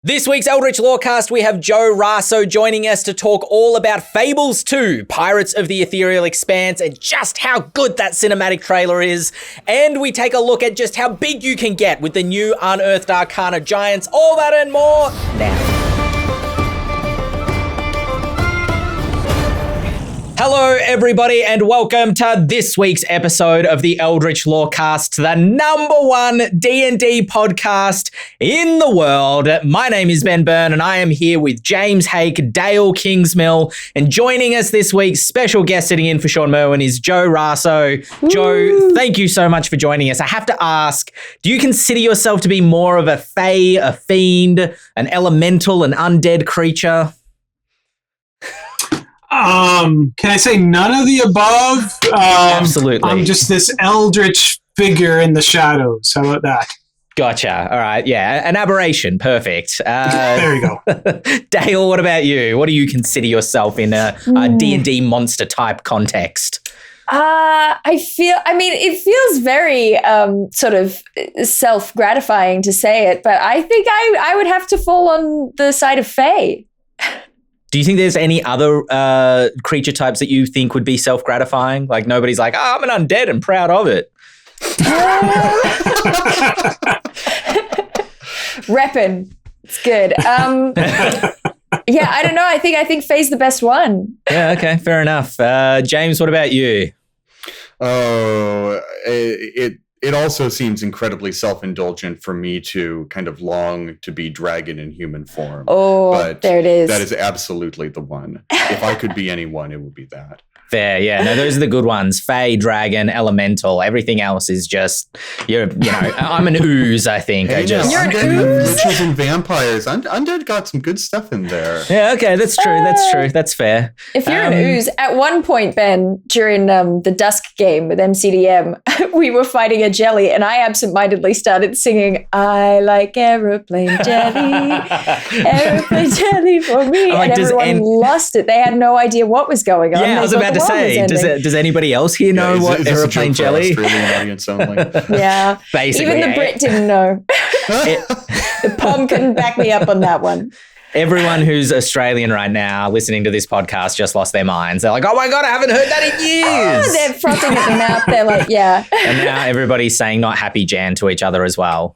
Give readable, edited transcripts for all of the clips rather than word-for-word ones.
This week's Eldritch Lorecast, we have Joe Raso joining us to talk all about Fables 2, Pirates of the Ethereal Expanse, and just how good that cinematic trailer is. And we take a look at just how big you can get with the new Unearthed Arcana giants. All that and more now. Hello, everybody, and welcome to this week's episode of the Eldritch Lorecast, the number one D&D podcast in the world. My name is Ben Byrne, and I am here with James Hake, Dael Kingsmill, and joining us this week, special guest sitting in for Sean Merwin, is Joe Raso. Joe, thank you so much for joining us. I have to ask, do you consider yourself to be more of a fae, a fiend, an elemental, an undead creature? Can I say none of the above? Absolutely. I'm just this eldritch figure in the shadows. How about that? Gotcha. All right. Yeah. An aberration. Perfect. There you go. Dael, what about you? What do you consider yourself in a D&D monster type context? It feels very sort of self-gratifying to say it, but I think I would have to fall on the side of fae. Do you think there's any other creature types that you think would be self-gratifying? Like nobody's like, I'm an undead and proud of it. Reppin'. It's good. Yeah, I don't know. I think fae's the best one. Yeah, okay, fair enough. James, what about you? Oh, it also seems incredibly self-indulgent for me to kind of long to be dragon in human form. Oh, but there it is. That is absolutely the one. If I could be anyone, it would be that. Fair, yeah. No, those are the good ones. Fae, dragon, elemental. Everything else is just, I'm an ooze, I think. Hey, you're an ooze? Witches and vampires. Undead got some good stuff in there. Yeah, okay, that's true. That's fair. If you're an ooze, at one point, Ben, during the Dusk game with MCDM, we were fighting a jelly, and I absentmindedly started singing, I like aeroplane jelly, aeroplane jelly for me. Like, and everyone lost it. They had no idea what was going on. Yeah, I was about to say, does anybody else here know what aeroplane jelly? Australian audience only. Yeah, basically. Even the Brit didn't know. The Pom couldn't back me up on that one. Everyone who's Australian right now listening to this podcast just lost their minds. They're like, oh my God, I haven't heard that in years. Oh, they're frothing at the mouth. They're like, yeah. And now everybody's saying not happy Jan to each other as well.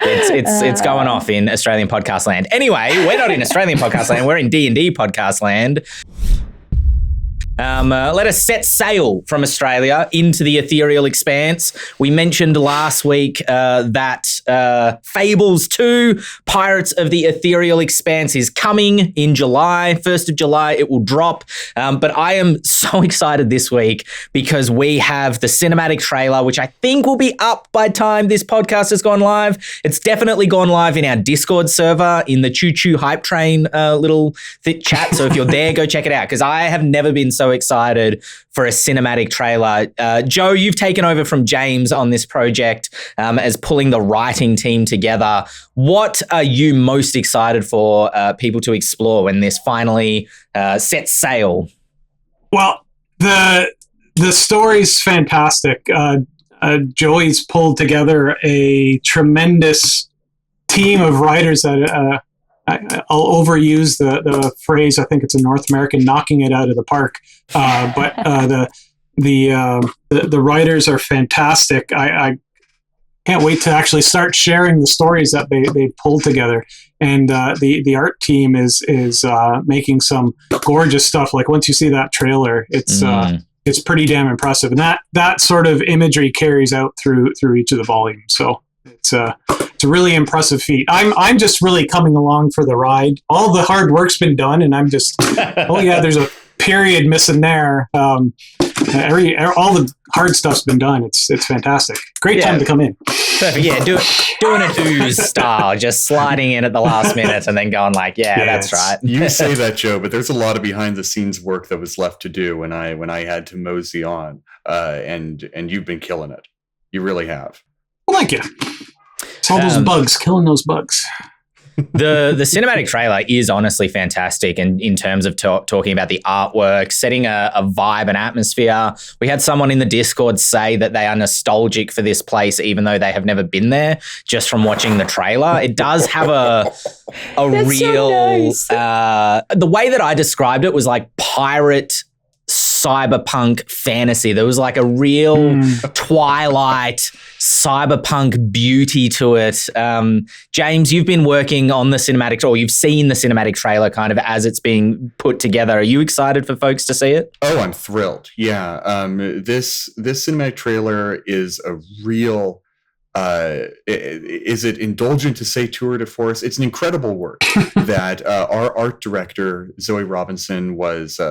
It's going off in Australian podcast land. Anyway, we're not in Australian podcast land. We're in D&D podcast land. Let us set sail from Australia into the Ethereal Expanse. We mentioned last week that Fables 2, Pirates of the Ethereal Expanse is coming in July. 1st of July, it will drop. But I am so excited this week because we have the cinematic trailer, which I think will be up by time this podcast has gone live. It's definitely gone live in our Discord server in the Choo Choo Hype Train little chat. So if you're there, go check it out because I have never been so excited for a cinematic trailer. Joe, you've taken over from James on this project as pulling the writing team together. What are you most excited for people to explore when this finally sets sail? Well, the story's fantastic. Joey's pulled together a tremendous team of writers that I'll overuse the phrase. I think it's a North American knocking it out of the park. But the writers are fantastic. I can't wait to actually start sharing the stories that they pulled together. And the art team is making some gorgeous stuff. Like once you see that trailer, it's pretty damn impressive. And that sort of imagery carries out through each of the volumes. So it's a really impressive feat. I'm just really coming along for the ride. All the hard work's been done, and I'm just oh yeah, there's a period missing there. All the hard stuff's been done. It's fantastic. Great time to come in. Perfect. Yeah, doing a ooze style, just sliding in at the last minute and then going like, that's right. You say that, Joe, but there's a lot of behind the scenes work that was left to do when I had to mosey on. And you've been killing it. You really have. Well, thank you. It's all those bugs, killing those bugs. The cinematic trailer is honestly fantastic, and in terms of talking about the artwork, setting a vibe and atmosphere. We had someone in the Discord say that they are nostalgic for this place, even though they have never been there, just from watching the trailer. It does have a That's real. so nice. The way that I described it was like pirate cyberpunk fantasy. There was like a real Twilight cyberpunk beauty to it. James, you've been working on the cinematic, or you've seen the cinematic trailer kind of as it's being put together. Are you excited for folks to see it? Oh, I'm thrilled. Yeah. This cinematic trailer is a real is it indulgent to say tour de force? It's an incredible work that our art director, Zoe Robinson, was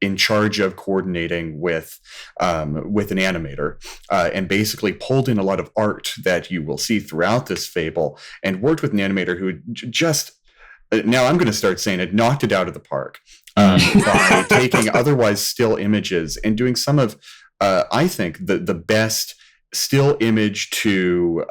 in charge of coordinating with an animator, and basically pulled in a lot of art that you will see throughout this fable, and worked with an animator who just, now I'm going to start saying it, knocked it out of the park by taking otherwise still images and doing some of, I think, the best still image to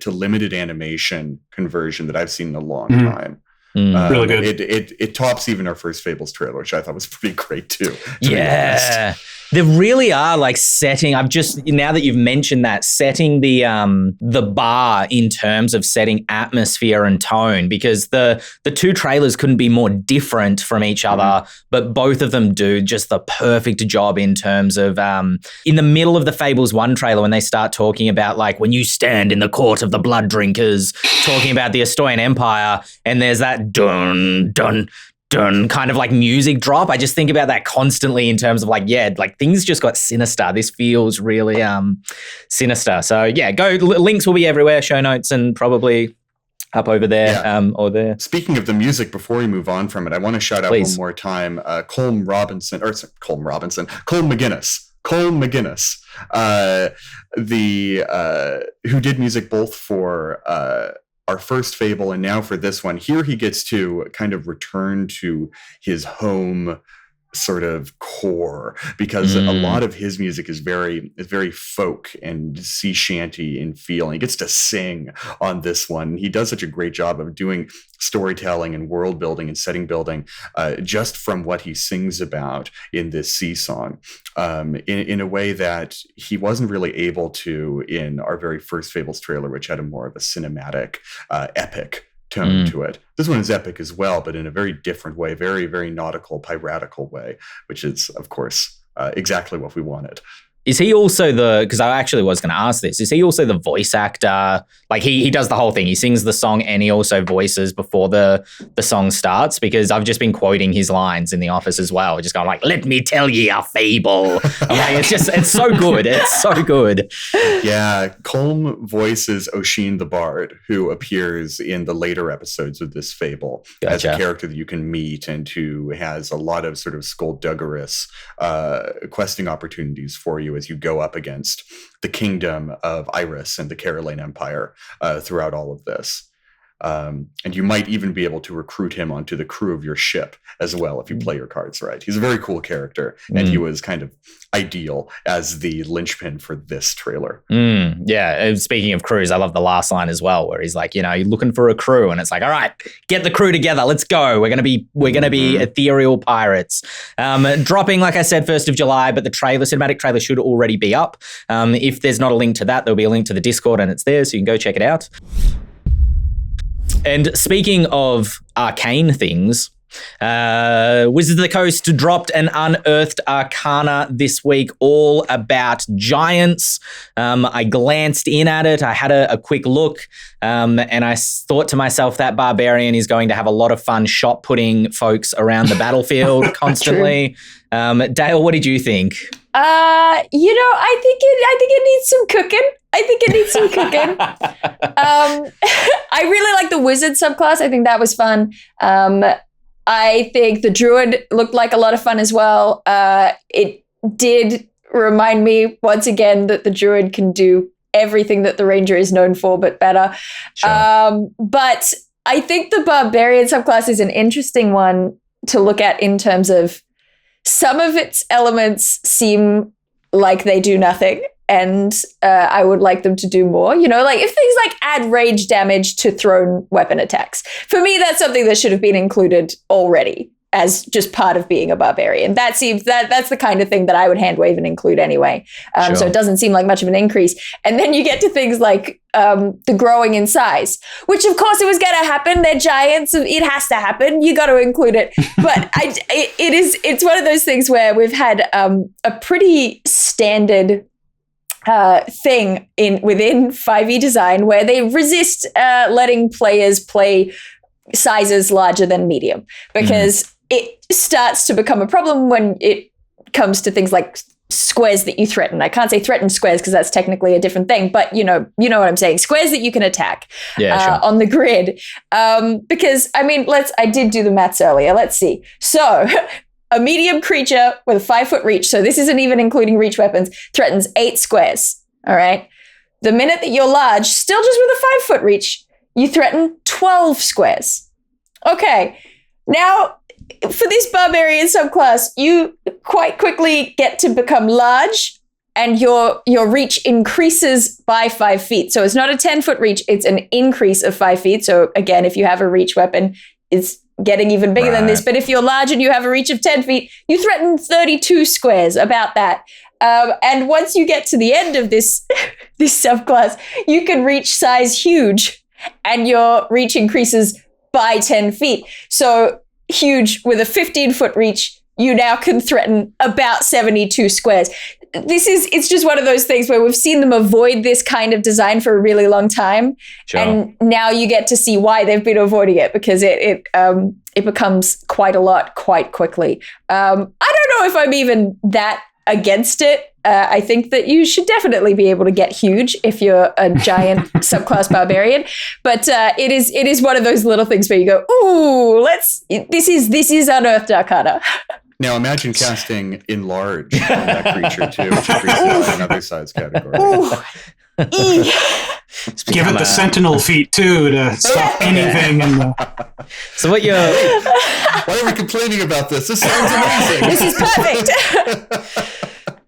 limited animation conversion that I've seen in a long time. Really good. It tops even our first Fables trailer, which I thought was pretty great too. Yeah, there really are like setting. I've just, now that you've mentioned that, setting the bar in terms of setting atmosphere and tone, because the two trailers couldn't be more different from each other, but both of them do just the perfect job in terms of in the middle of the Fables 1 trailer, when they start talking about like when you stand in the court of the blood drinkers, talking about the Estoyan Empire, and there's that dun dun dun kind of like music drop. I just think about that constantly in terms of like, yeah, like things just got sinister. This feels really sinister. So yeah, links will be everywhere, show notes, and probably up over there or there. Speaking of the music, before we move on from it, I want to shout out one more time Cole McGinnis. Who did music both for our first Fable and now for this one. Here he gets to kind of return to his home sort of core, because a lot of his music is very folk and sea shanty in feel, and he gets to sing on this one. He does such a great job of doing storytelling and world building and setting building just from what he sings about in this sea song, in a way that he wasn't really able to in our very first Fables trailer, which had a more of a cinematic epic tone to it. This one is epic as well, but in a very different way, very, very nautical, piratical way, which is, of course, exactly what we wanted. Is he also because I actually was going to ask this, is he also the voice actor? Like he does the whole thing. He sings the song and he also voices before the song starts, because I've just been quoting his lines in the office as well. Just going like, let me tell ye a fable. I'm like, it's so good. It's so good. Yeah. Colm voices Oisin the Bard, who appears in the later episodes of this fable as a character that you can meet and who has a lot of sort of skullduggerous questing opportunities for you as you go up against the kingdom of Iris and the Caroline Empire throughout all of this. And you might even be able to recruit him onto the crew of your ship as well if you play your cards right. He's a very cool character, and he was kind of ideal as the linchpin for this trailer. Yeah, speaking of crews, I love the last line as well, where he's like, you're looking for a crew, and it's like, all right, get the crew together, let's go. We're gonna be ethereal pirates. Dropping, like I said, 1st of July, but the cinematic trailer should already be up. If there's not a link to that, there'll be a link to the Discord, and it's there, so you can go check it out. And speaking of arcane things, Wizards of the Coast dropped an Unearthed Arcana this week, all about giants. I glanced in at it. I had a quick look, and I thought to myself, that barbarian is going to have a lot of fun shot putting folks around the battlefield constantly. Dael, what did you think? I think it needs some cooking. I really like the wizard subclass. I think that was fun. I think the druid looked like a lot of fun as well. It did remind me once again that the druid can do everything that the ranger is known for, but better. Sure. But I think the barbarian subclass is an interesting one to look at in terms of some of its elements seem like they do nothing. and I would like them to do more. You know, like if things like add rage damage to thrown weapon attacks. For me, that's something that should have been included already as just part of being a barbarian. That seems that's the kind of thing that I would hand wave and include anyway. Sure. So it doesn't seem like much of an increase. And then you get to things like the growing in size, which of course it was going to happen. They're giants. It has to happen. You got to include it. But it's one of those things where we've had a pretty standard thing within 5e design where they resist letting players play sizes larger than medium, because it starts to become a problem when it comes to things like squares that you threaten. I can't say threaten squares because that's technically a different thing, but you know what I'm saying. Squares that you can attack on the grid. Because I mean, I did do the maths earlier. Let's see. So a medium creature with a 5-foot reach, so this isn't even including reach weapons, threatens 8 squares. All right. The minute that you're large, still just with a 5-foot reach, you threaten 12 squares. Okay. Now, for this barbarian subclass, you quite quickly get to become large, and your reach increases by 5 feet. So it's not a 10-foot reach, it's an increase of 5 feet. So again, if you have a reach weapon, it's getting even bigger than this. But if you're large and you have a reach of 10 feet, you threaten 32 squares, about that. And once you get to the end of this subclass, you can reach size huge, and your reach increases by 10 feet. So huge with a 15-foot reach, you now can threaten about 72 squares. It's just one of those things where we've seen them avoid this kind of design for a really long time. Sure. And now you get to see why they've been avoiding it, because it becomes quite a lot quite quickly. I don't know if I'm even that against it. I think that you should definitely be able to get huge if you're a giant subclass barbarian. But it is one of those little things where you go, ooh, this is Unearthed Arcana. Now imagine casting Enlarge on that creature too, which increases another size category. Give it the Sentinel feat too to stop anything. So what you're... Why are we complaining about this? This sounds amazing. This is perfect.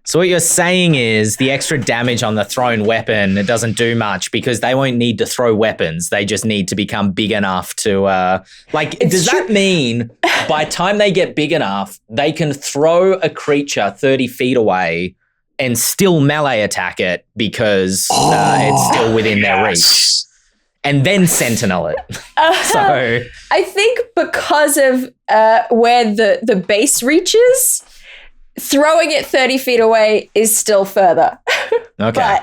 So what you're saying is the extra damage on the thrown weapon, it doesn't do much because they won't need to throw weapons. They just need to become big enough to, does that mean by the time they get big enough, they can throw a creature 30 feet away and still melee attack it because it's still within their reach? And then sentinel it. So I think because of where the base reaches, throwing it 30 feet away is still further. Okay.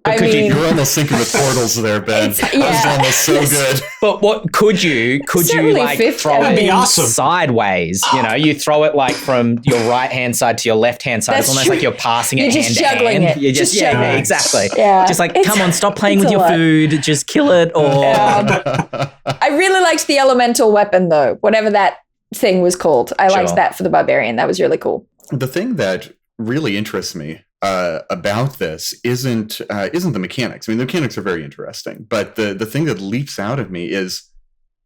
But you're almost thinking of portals there, Ben. That was almost so good. But what could you throw it sideways? You know, you throw it like from your right hand side to your left hand side. It's almost like you're passing it hand to hand. You're just juggling. Exactly. Yeah. Just like, come on, stop playing with your food. Just kill it. Or I really liked the elemental weapon though, whatever that thing was called. I liked that for the barbarian. That was really cool. The thing that really interests me about this isn't the mechanics. I mean, the mechanics are very interesting, but the thing that leaps out at me is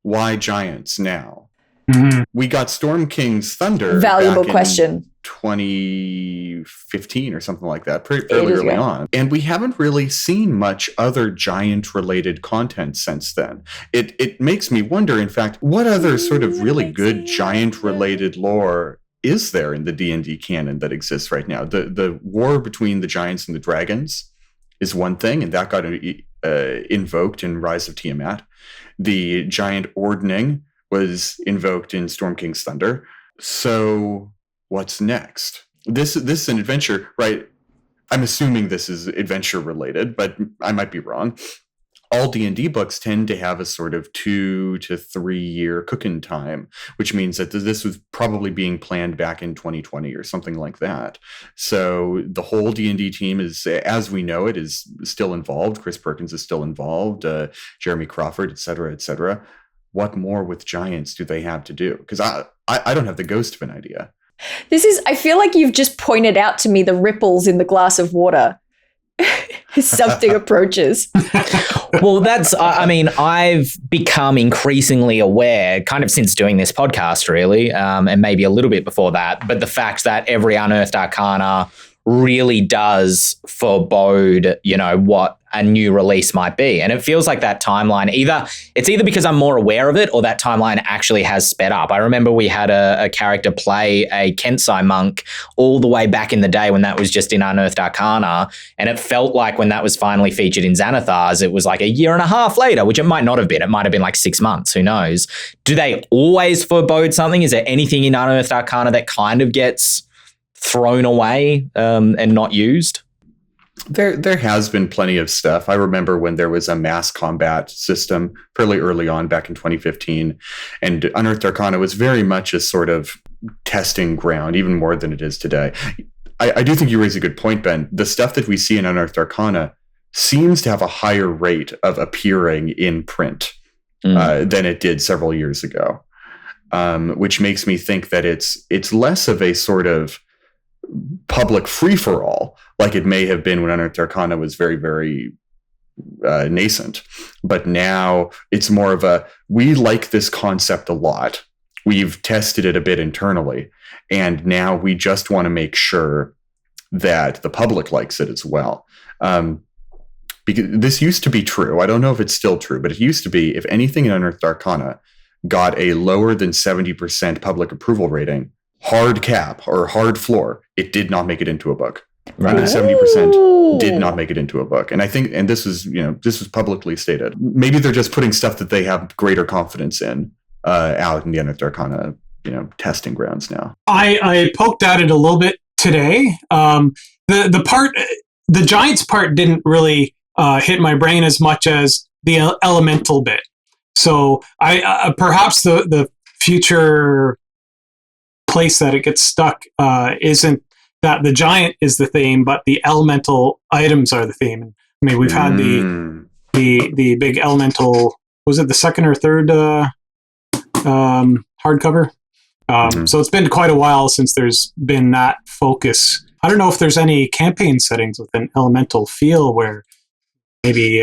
why giants now? Mm-hmm. We got Storm King's Thunder. Valuable question. 2015 or something like that, fairly early on. And we haven't really seen much other giant-related content since then. It makes me wonder, in fact, what other sort of really good giant-related lore is there in the D&D canon that exists right now? The war between the giants and the dragons is one thing, and that got invoked in Rise of Tiamat. The giant ordning was invoked in Storm King's Thunder. So what's next? This is an adventure, right? I'm assuming this is adventure related, but I might be wrong. All D&D books tend to have a sort of 2 to 3 year cooking time, which means that this was probably being planned back in 2020 or something like that. So the whole D&D team is, as we know it, is still involved. Chris Perkins is still involved, Jeremy Crawford, et cetera, et cetera. What more with giants do they have to do? Because I don't have the ghost of an idea. I feel like you've just pointed out to me the ripples in the glass of water. Something approaches. Well, I've become increasingly aware, kind of since doing this podcast, really, and maybe a little bit before that, but the fact that every Unearthed Arcana really does forebode, what a new release might be. And it feels like that timeline, it's either because I'm more aware of it or that timeline actually has sped up. I remember we had a character play a Kensai monk all the way back in the day when that was just in Unearthed Arcana. And it felt like when that was finally featured in Xanathar's, it was like a year and a half later, which it might not have been. It might have been like 6 months. Who knows? Do they always forebode something? Is there anything in Unearthed Arcana that kind of gets thrown away and not used? There has been plenty of stuff. I remember when there was a mass combat system fairly early on back in 2015, and Unearthed Arcana was very much a sort of testing ground, even more than it is today. I do think you raise a good point, Ben. The stuff that we see in Unearthed Arcana seems to have a higher rate of appearing in print than it did several years ago, which makes me think that it's less of a sort of public free-for-all like it may have been when Unearthed Arcana was very, very nascent. But now it's more of we like this concept a lot. We've tested it a bit internally, and now we just want to make sure that the public likes it as well. Because this used to be true. I don't know if it's still true, but it used to be if anything in Unearthed Arcana got a lower than 70% public approval rating, hard cap or hard floor, it did not make it into a book. Right. Under 70% did not make it into a book. And I think, and this was publicly stated. Maybe they're just putting stuff that they have greater confidence in out in the Unearthed Arcana, testing grounds now. I poked at it a little bit today. The Giants part didn't really hit my brain as much as the elemental bit. So I perhaps the future place that it gets stuck isn't that the giant is the theme, but the elemental items are the theme. I mean, we've had the big elemental. Was it the second or third hardcover? So it's been quite a while since there's been that focus. I don't know if there's any campaign settings with an elemental feel where maybe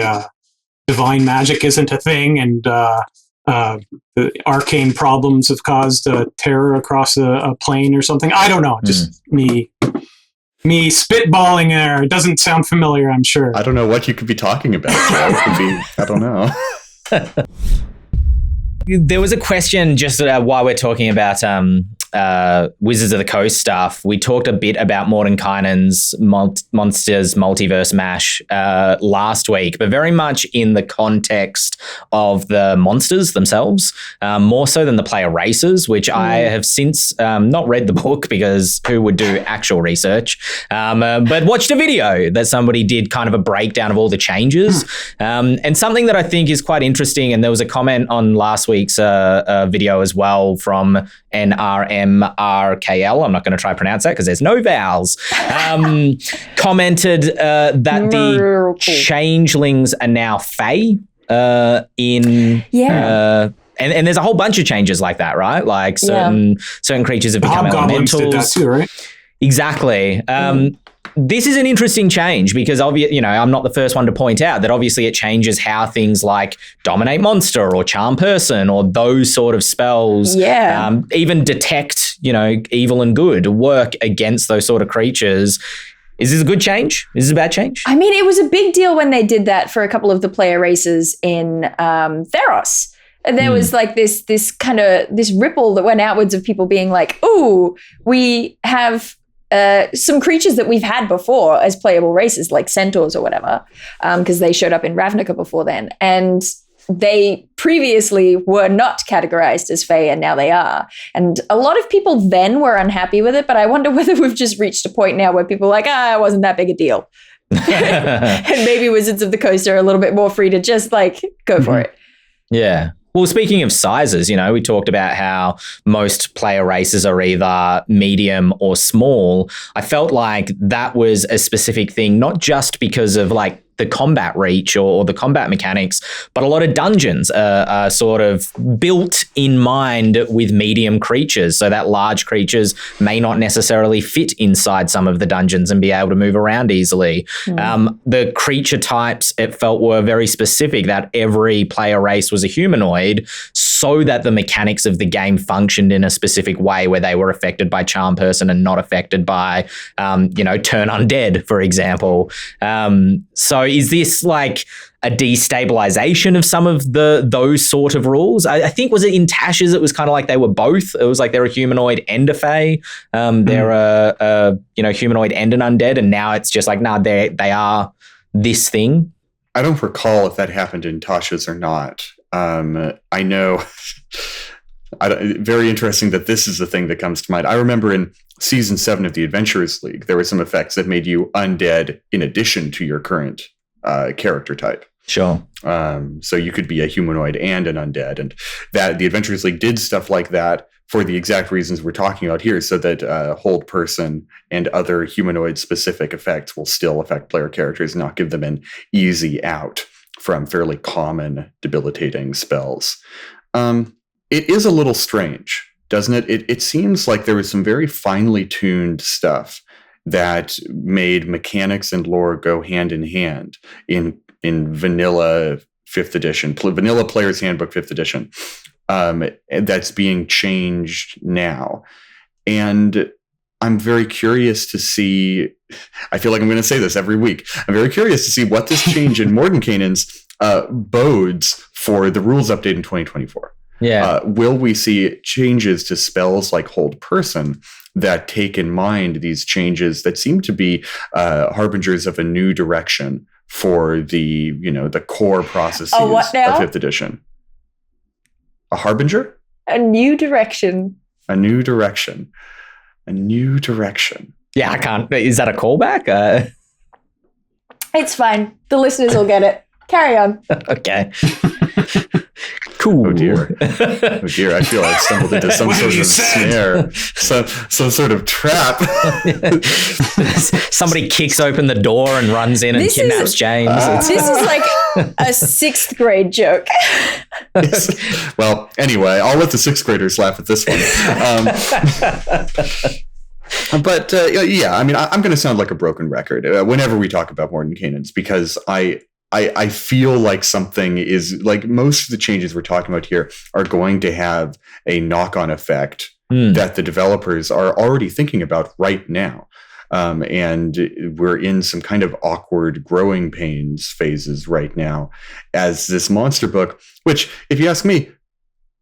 divine magic isn't a thing, and the arcane problems have caused terror across a plane or something. I don't know. Just me spitballing there. It doesn't sound familiar, I'm sure. I don't know what you could be talking about. I don't know. There was a question just while we're talking about Wizards of the Coast stuff. We talked a bit about Mordenkainen's Monsters Multiverse Mash last week, but very much in the context of the monsters themselves, more so than the player races, which I have since not read the book because who would do actual research, but watched a video that somebody did, kind of a breakdown of all the changes. And something that I think is quite interesting, and there was a comment on last week's video as well from NRMRKL. I'm not going to try to pronounce that because there's no vowels. Commented that the changelings are now Fae and there's a whole bunch of changes like that, right? Like certain creatures have become elementals. Did that too, right? Exactly. This is an interesting change because I'm not the first one to point out that obviously it changes how things like dominate monster or charm person or those sort of spells, even detect, evil and good, work against those sort of creatures. Is this a good change? Is this a bad change? I mean, it was a big deal when they did that for a couple of the player races in Theros. And there was like this ripple that went outwards of people being like, "Ooh, we have some creatures that we've had before as playable races, like centaurs or whatever, because they showed up in Ravnica before then. And they previously were not categorized as Fae, and now they are. And a lot of people then were unhappy with it, but I wonder whether we've just reached a point now where people are like, it wasn't that big a deal." And maybe Wizards of the Coast are a little bit more free to just go for it. Yeah. Well, speaking of sizes, we talked about how most player races are either medium or small. I felt like that was a specific thing, not just because of the combat reach or the combat mechanics, but a lot of dungeons are sort of built in mind with medium creatures, so that large creatures may not necessarily fit inside some of the dungeons and be able to move around easily. The creature types, it felt, were very specific, that every player race was a humanoid, so that the mechanics of the game functioned in a specific way where they were affected by charm person and not affected by, turn undead, for example. So is this like a destabilization of some of those sort of rules? I think, was it in Tasha's, it was kind of like they were both. It was like they're a humanoid and a fae. They're a humanoid and an undead, and now it's just like, they are this thing. I don't recall if that happened in Tasha's or not. I know, very interesting that this is the thing that comes to mind. I remember in season 7 of the Adventurers League, there were some effects that made you undead in addition to your current character type. Sure. So you could be a humanoid and an undead, and that the Adventurers League did stuff like that for the exact reasons we're talking about here, so that hold person and other humanoid specific effects will still affect player characters, not give them an easy out from fairly common debilitating spells. It is a little strange, doesn't it? It seems like there was some very finely tuned stuff that made mechanics and lore go hand in hand in vanilla 5th edition, vanilla Player's Handbook 5th edition. That's being changed now. And I'm very curious to see, I feel like I'm going to say this every week, I'm very curious to see what this change in Mordenkainen's bodes for the rules update in 2024. Yeah. Will we see changes to spells like Hold Person that take in mind these changes that seem to be harbingers of a new direction for the core processes of 5th edition? A harbinger? A new direction. A new direction. A new direction. Yeah, I can't. Is that a callback? It's fine. The listeners will get it. Carry on. Okay. Cool. Oh dear. Oh dear. I feel I've stumbled into some sort of snare, some sort of trap. Somebody kicks open the door and runs in and kidnaps James. This is like a 6th grade joke. Well, anyway, I'll let the 6th graders laugh at this one. But yeah, I mean, I'm going to sound like a broken record whenever we talk about Mordenkainen's, because I feel like something is, like, most of the changes we're talking about here are going to have a knock-on effect that the developers are already thinking about right now. And we're in some kind of awkward growing pains phases right now as this monster book, which, if you ask me,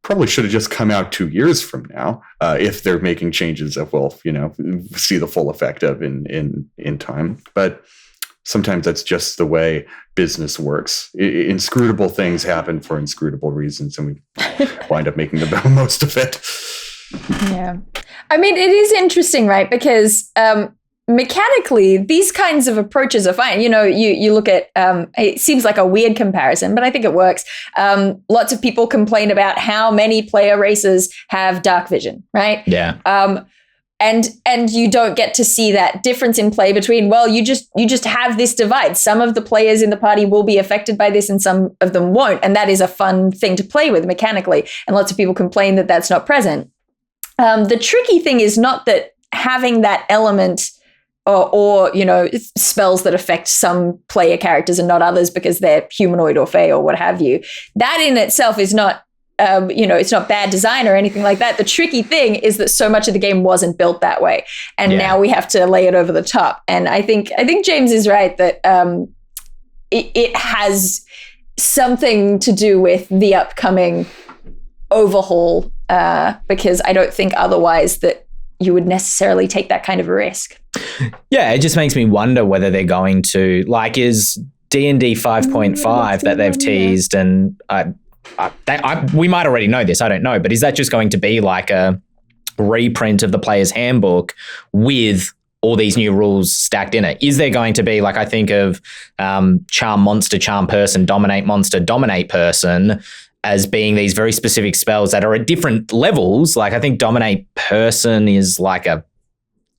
probably should have just come out 2 years from now, if they're making changes that we'll, see the full effect of in time. But sometimes that's just the way business works. Inscrutable things happen for inscrutable reasons, and we wind up making the most of it. Yeah. I mean, it is interesting, right? Because mechanically, these kinds of approaches are fine. You look at, it seems like a weird comparison, but I think it works. Lots of people complain about how many player races have dark vision, right? Yeah. And you don't get to see that difference in play between, well, you just have this divide. Some of the players in the party will be affected by this and some of them won't. And that is a fun thing to play with mechanically. And lots of people complain that that's not present. The tricky thing is not that having that element or spells that affect some player characters and not others because they're humanoid or fae or what have you. That in itself is not, it's not bad design or anything like that. The tricky thing is that so much of the game wasn't built that way. And now we have to lay it over the top. And I think James is right that it has something to do with the upcoming overhaul, because I don't think otherwise that you would necessarily take that kind of a risk. Yeah, it just makes me wonder whether they're going to, like, is D&D 5.5 that they've teased, and we might already know this, I don't know, but is that just going to be like a reprint of the player's handbook with all these new rules stacked in it? Is there going to be, like, I think of charm monster, charm person, dominate monster, dominate person as being these very specific spells that are at different levels. Like, I think dominate person is like a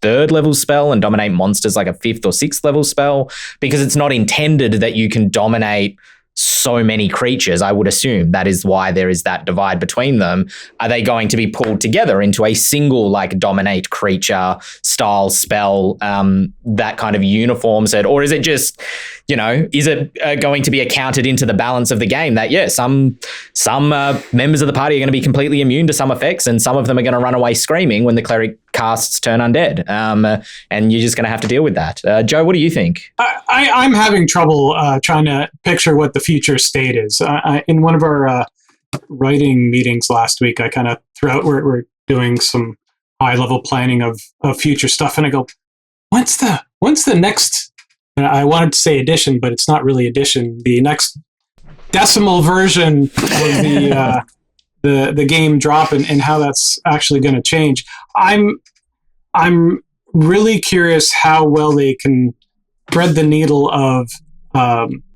third level spell and dominate monsters like a fifth or sixth level spell? Because it's not intended that you can dominate so many creatures. I would assume that is why there is that divide between them. Are they going to be pulled together into a single like dominate creature style spell that kind of uniforms it? Or is it just, is it going to be accounted into the balance of the game that, some members of the party are going to be completely immune to some effects and some of them are going to run away screaming when the cleric casts turn undead, and you're just going to have to deal with that. Joe, what do you think? I'm having trouble trying to picture what the future state is. In one of our writing meetings last week, I kind of threw out, we're doing some high-level planning of future stuff, and I go, when's the next, and I wanted to say edition, but it's not really edition, the next decimal version of the game drop and how that's actually going to change. I'm really curious how well they can thread the needle of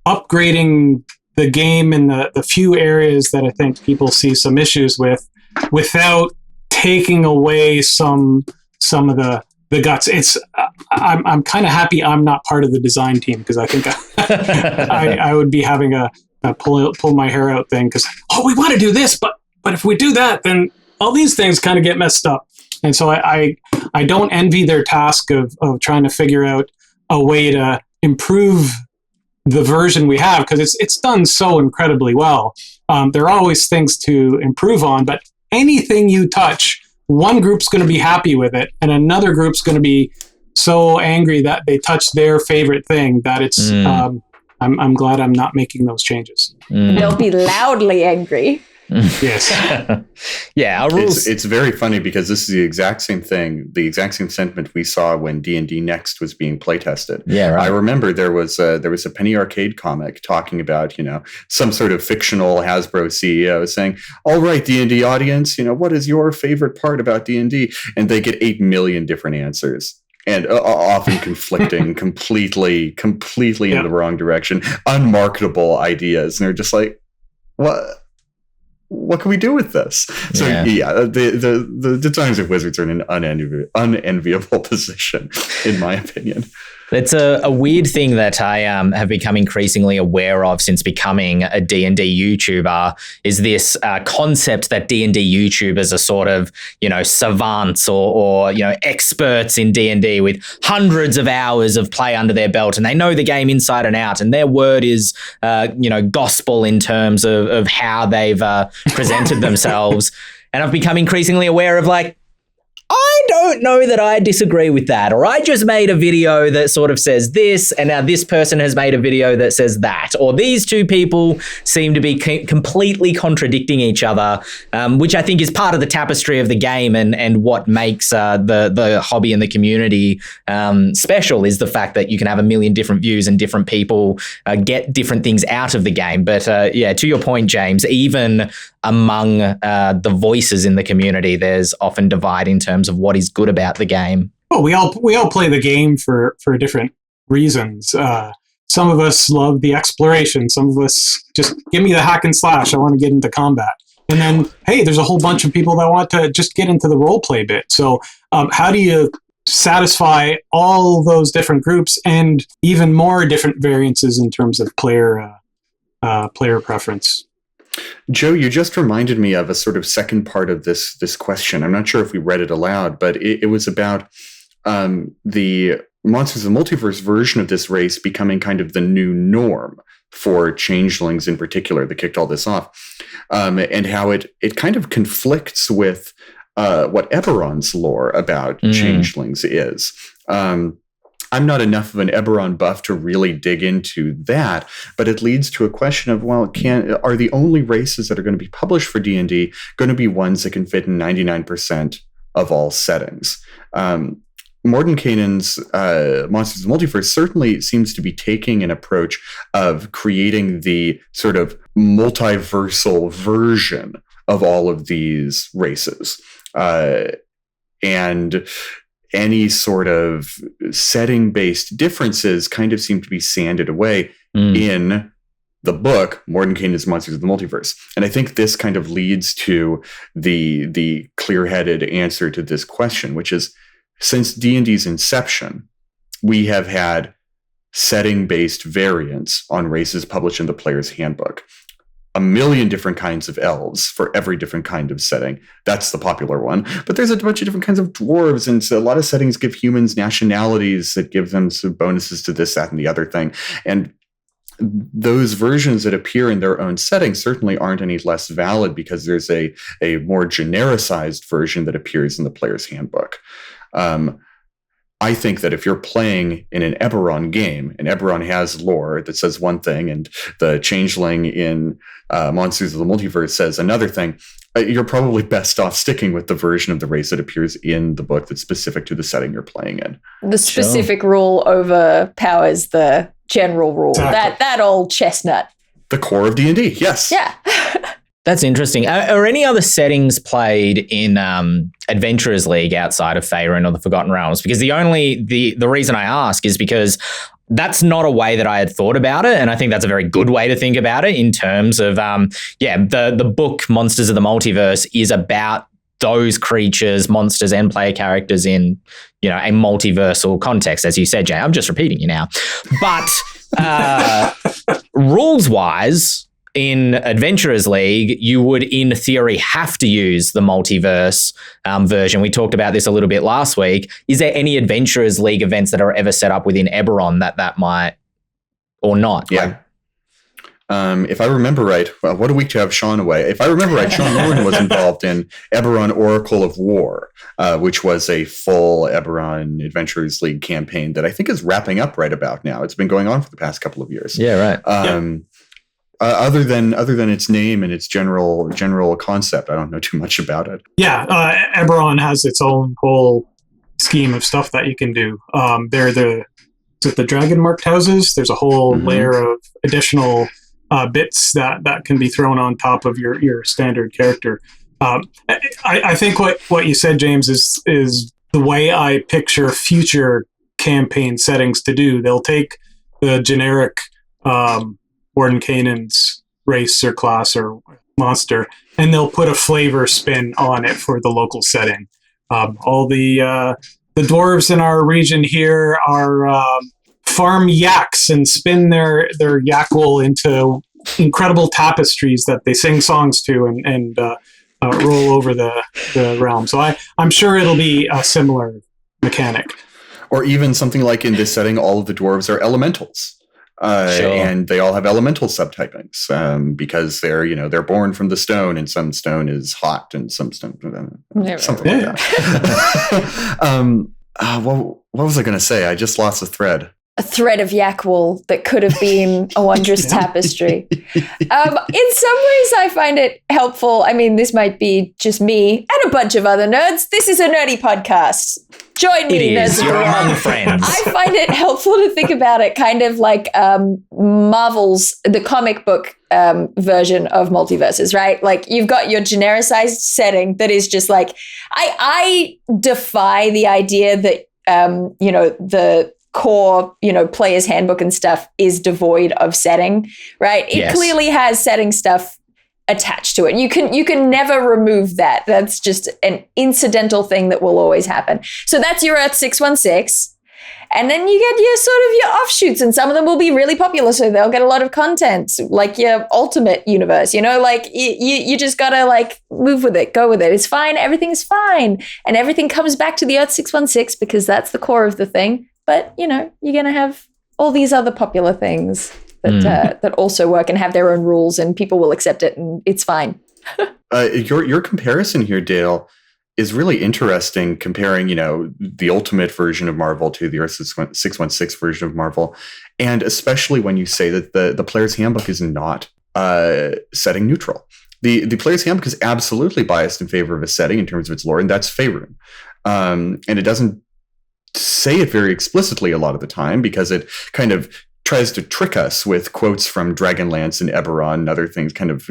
upgrading the game in the few areas that I think people see some issues with, without taking away some of the guts. I'm kind of happy I'm not part of the design team, because I think I would be having a pull my hair out thing, because we want to do this, but if we do that, then all these things kind of get messed up. And so I don't envy their task of trying to figure out a way to improve the version we have, because it's done so incredibly well. There are always things to improve on, but anything you touch, one group's going to be happy with it, and another group's going to be so angry that they touched their favorite thing that it's. I'm glad I'm not making those changes. They'll be loudly angry. Yes. Yeah, our rules. It's very funny because this is the exact same thing, the exact same sentiment we saw when D&D Next was being playtested. Yeah, right. I remember there was a Penny Arcade comic talking about, some sort of fictional Hasbro CEO saying, "All right, D&D audience, what is your favorite part about D&D?" And they get 8 million different answers. And often conflicting, completely in the wrong direction, unmarketable ideas. And they're just like, what can we do with this? So the designers of Wizards are in an unenviable position, in my opinion. It's a weird thing that I have become increasingly aware of since becoming a D&D YouTuber, is this concept that D&D YouTubers are sort of, savants or experts in D&D with hundreds of hours of play under their belt, and they know the game inside and out, and their word is, gospel in terms of how they've presented themselves. And I've become increasingly aware of I don't know that I disagree with that, or I just made a video that sort of says this, and now this person has made a video that says that, or these two people seem to be completely contradicting each other, which I think is part of the tapestry of the game and what makes the hobby and the community special, is the fact that you can have a million different views and different people get different things out of the game. But to your point, James, even among the voices in the community, there's often divide in terms of what is good about the game. Well, we all play the game for different reasons. Some of us love the exploration. Some of us just give me the hack and slash. I want to get into combat. And then, hey, there's a whole bunch of people that want to just get into the role play bit. So how do you satisfy all those different groups and even more different variances in terms of player preference? Joe, you just reminded me of a sort of second part of this question. I'm not sure if we read it aloud, but it was about the Monsters of the Multiverse version of this race becoming kind of the new norm for changelings in particular that kicked all this off, and how it kind of conflicts with what Eberron's lore about changelings is. I'm not enough of an Eberron buff to really dig into that, but it leads to a question of, are the only races that are going to be published for D&D going to be ones that can fit in 99% of all settings? Mordenkainen's Monsters of the Multiverse certainly seems to be taking an approach of creating the sort of multiversal version of all of these races. And any sort of setting-based differences kind of seem to be sanded away in the book, Mordenkainen's Monsters of the Multiverse. And I think this kind of leads to the clear-headed answer to this question, which is since D&D's inception, we have had setting-based variants on races published in the Player's Handbook. 1 million different kinds of elves for every different kind of setting. That's the popular one. But there's a bunch of different kinds of dwarves, and so a lot of settings give humans nationalities that give them some bonuses to this, that, and the other thing. And those versions that appear in their own setting certainly aren't any less valid because there's a more genericized version that appears in the Player's Handbook. I think that if you're playing in an Eberron game, and Eberron has lore that says one thing, and the Changeling in Monsters of the Multiverse says another thing, you're probably best off sticking with the version of the race that appears in the book that's specific to the setting you're playing in. The specific rule overpowers the general rule. Exactly. That old chestnut. The core of D&D, yes. Yeah. That's interesting. Are any other settings played in Adventurers League outside of Faerun or the Forgotten Realms? Because the reason I ask is because that's not a way that I had thought about it, and I think that's a very good way to think about it in terms of the book Monsters of the Multiverse is about those creatures, monsters, and player characters in a multiversal context, as you said, Jay. I'm just repeating you now, but rules wise, in Adventurers League, you would, in theory, have to use the multiverse version. We talked about this a little bit last week. Is there any Adventurers League events that are ever set up within Eberron that might, or not? Yeah. If I remember right, well, what a week to have Sean away. If I remember right, Sean Warren was involved in Eberron Oracle of War, which was a full Eberron Adventurers League campaign that I think is wrapping up right about now. It's been going on for the past couple of years. Yeah, right. Other than its name and its general concept, I don't know too much about it. Yeah, Eberron has its own whole scheme of stuff that you can do. They're the dragon marked houses. There's a whole layer of additional bits that can be thrown on top of your standard character. I think what you said, James, is the way I picture future campaign settings to do. They'll take the generic Warden Kanan's race or class or monster, and they'll put a flavor spin on it for the local setting. All the dwarves in our region here are farm yaks and spin their yak wool into incredible tapestries that they sing songs to and roll over the realm. So I'm sure it'll be a similar mechanic. Or even something like in this setting, all of the dwarves are elementals. Sure. And they all have elemental subtypings because they're born from the stone, and some stone is hot and some stone something like that. What was I going to say? I just lost a thread. A thread of yak wool that could have been a wondrous tapestry. In some ways, I find it helpful. I mean, this might be just me and a bunch of other nerds. This is a nerdy podcast. Join me, it is. nerds. You're among friends. I find it helpful to think about it kind of like Marvel's, the comic book version of multiverses, right? Like you've got your genericized setting that is just like, I defy the idea that, the core, player's handbook and stuff is devoid of setting, right? It clearly has setting stuff attached to it. You can never remove that. That's just an incidental thing that will always happen. So that's your Earth 616. And then you get your offshoots, and some of them will be really popular, so they'll get a lot of content, like your ultimate universe, you just gotta move with it, go with it. It's fine. Everything's fine. And everything comes back to the Earth 616 because that's the core of the thing. But, you're going to have all these other popular things that also work and have their own rules, and people will accept it, and it's fine. Your comparison here, Dael, is really interesting, comparing, the ultimate version of Marvel to the Earth 616 version of Marvel. And especially when you say that the Player's Handbook is not setting neutral. The Player's Handbook is absolutely biased in favor of a setting in terms of its lore, and that's Faerun. And it doesn't say it very explicitly a lot of the time because it kind of tries to trick us with quotes from Dragonlance and Eberron and other things kind of,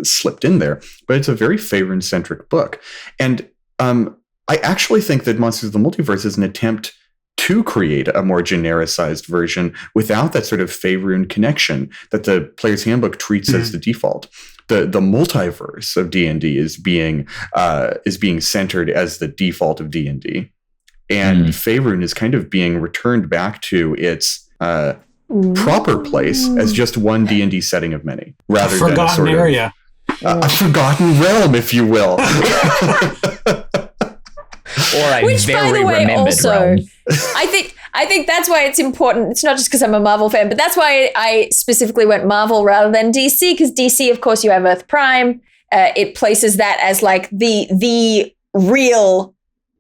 slipped in there. But it's a very Faerun-centric book. And I actually think that Monsters of the Multiverse is an attempt to create a more genericized version without that sort of Faerun connection that the Player's Handbook treats as the default. The multiverse of D&D is being centered as the default of D&D. and Faerun is kind of being returned back to its proper place as just one D&D setting of many, rather than a sort area. A forgotten realm, if you will. Or a Which, very by the way, remembered also, realm. I think that's why it's important. It's not just because I'm a Marvel fan, but that's why I specifically went Marvel rather than DC, because DC, of course, you have Earth Prime. It places that as like the real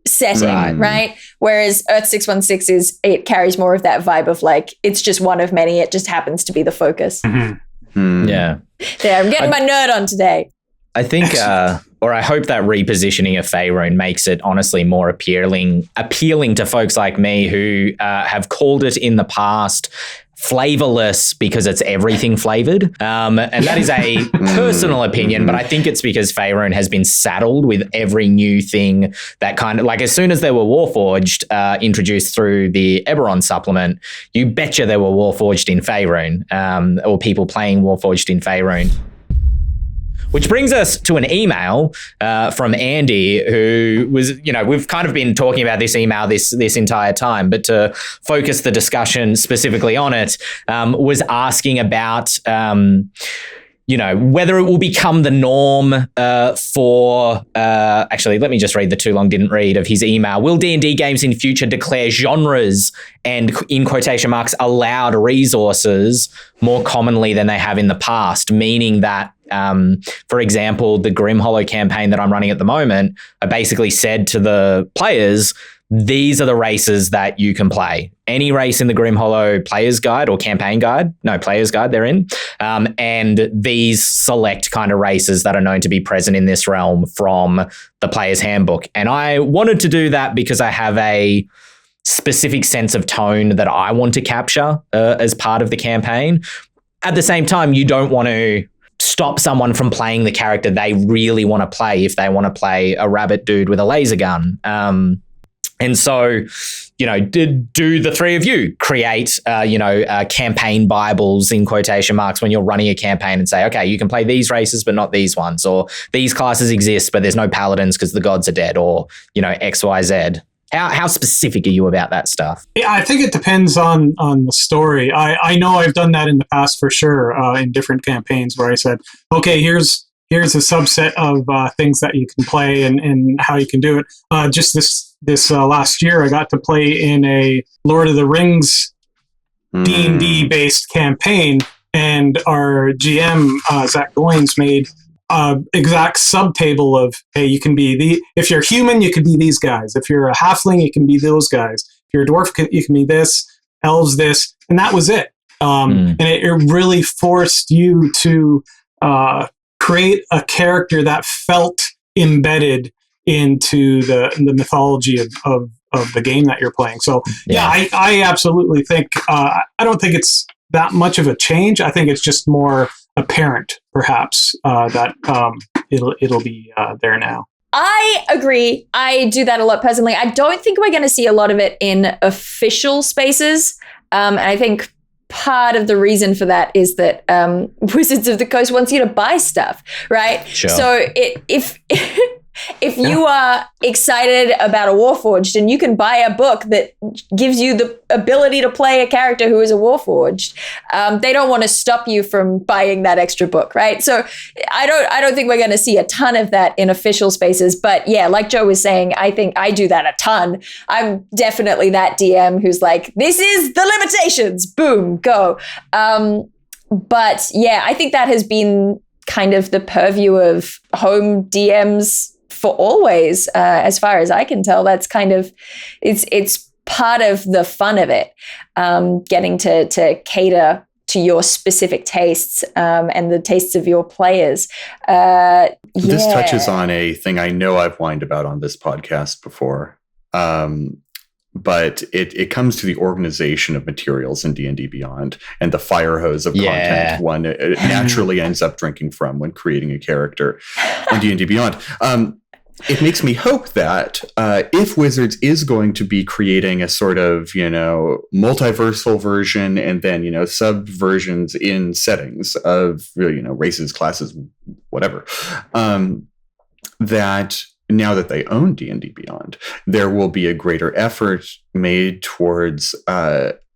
setting, right? Whereas Earth 616 it carries more of that vibe of like, it's just one of many. It just happens to be the focus. Yeah. There, I'm getting my nerd on today. I think, or I hope that repositioning of Faerun makes it honestly more appealing to folks like me who have called it in the past flavorless because it's everything flavored. And that is a personal opinion, but I think it's because Faerun has been saddled with every new thing that kind of, like, as soon as there were Warforged introduced through the Eberron supplement, you betcha there were Warforged in Faerun, or people playing Warforged in Faerun. Which brings us to an email from Andy, who was, we've kind of been talking about this email this entire time, but to focus the discussion specifically on it, was asking about, whether it will become the norm for, actually, let me just read the too long didn't read of his email. Will D&D games in future declare genres and, in quotation marks, allowed resources more commonly than they have in the past? Meaning that, for example, the Grim Hollow campaign that I'm running at the moment, I basically said to the players, these are the races that you can play. Any race in the Grim Hollow player's guide or campaign guide, player's guide they're in, and these select kind of races that are known to be present in this realm from the player's handbook. And I wanted to do that because I have a specific sense of tone that I want to capture as part of the campaign. At the same time, you don't want to stop someone from playing the character they really want to play if they want to play a rabbit dude with a laser gun. And so, do the three of you create, campaign Bibles in quotation marks when you're running a campaign and say, okay, you can play these races, but not these ones, or these classes exist, but there's no paladins because the gods are dead, or, X, Y, Z. How specific are you about that stuff? Yeah, I think it depends on the story. I know I've done that in the past for sure, in different campaigns where I said, okay, here's a subset of things that you can play and how you can do it. Just this last year, I got to play in a Lord of the Rings D&D based campaign, and our GM Zach Goins made exact subtable of, hey, you can be if you're human, you can be these guys. If you're a halfling, you can be those guys. If you're a dwarf, you can be this. Elves, this, and that was it. And it really forced you to create a character that felt embedded into the mythology of the game that you're playing. So I absolutely think I don't think it's that much of a change. I think it's just more apparent, perhaps, that it'll be there now. I agree. I do that a lot personally. I don't think we're going to see a lot of it in official spaces. And I think part of the reason for that is that Wizards of the Coast wants you to buy stuff, right? Sure. So if you are excited about a Warforged and you can buy a book that gives you the ability to play a character who is a Warforged, they don't want to stop you from buying that extra book, right? So I don't think we're going to see a ton of that in official spaces. But yeah, like Joe was saying, I think I do that a ton. I'm definitely that DM who's like, this is the limitations. Boom, go. But yeah, I think that has been kind of the purview of home DMs for always, as far as I can tell. That's kind of, it's part of the fun of it, getting to cater to your specific tastes and the tastes of your players. This touches on a thing I know I've whined about on this podcast before, but it comes to the organization of materials in D&D Beyond and the fire hose of content one naturally ends up drinking from when creating a character in D&D Beyond. It makes me hope that if Wizards is going to be creating a sort of, multiversal version and then, subversions in settings of, races, classes, whatever, that now that they own D&D Beyond, there will be a greater effort made towards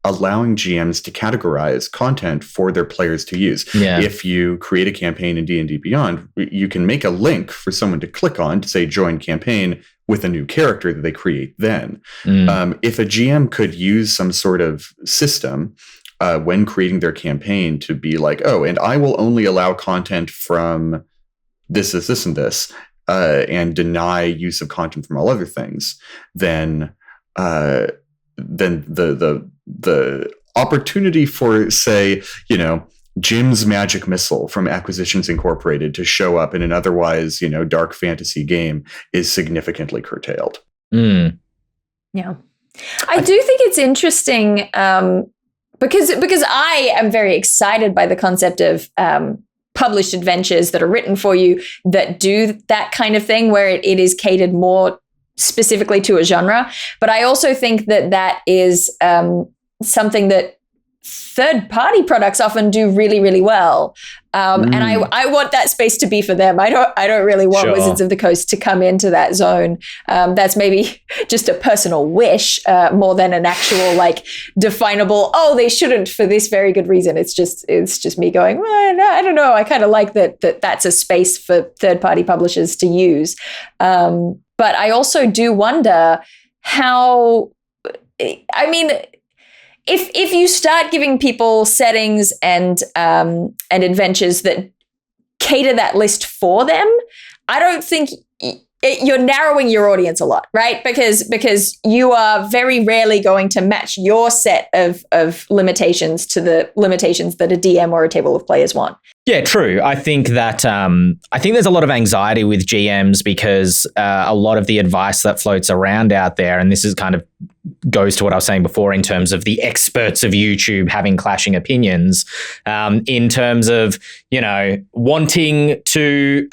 allowing GMs to categorize content for their players to use. Yeah. If you create a campaign in D&D Beyond, you can make a link for someone to click on to say join campaign with a new character that they create then. If a GM could use some sort of system when creating their campaign to be like, oh, and I will only allow content from this, and this, and deny use of content from all other things, then the opportunity for, say, Jim's Magic Missile from Acquisitions Incorporated to show up in an otherwise, dark fantasy game is significantly curtailed. Yeah. I do think it's interesting because I am very excited by the concept of published adventures that are written for you that do that kind of thing where it is catered more specifically to a genre. But I also think that is something that third-party products often do really, really well. And I want that space to be for them. I don't really want Wizards of the Coast to come into that zone. That's maybe just a personal wish more than an actual definable, oh, they shouldn't for this very good reason. It's just me going, well, no, I don't know. I kind of like that's a space for third-party publishers to use. But I also do wonder how, if you start giving people settings and adventures that cater that list for them, I don't think you're narrowing your audience a lot, right? Because you are very rarely going to match your set of limitations to the limitations that a DM or a table of players want. Yeah, true. I think that there's a lot of anxiety with GMs because a lot of the advice that floats around out there, and this is kind of goes to what I was saying before in terms of the experts of YouTube having clashing opinions, in terms of, wanting to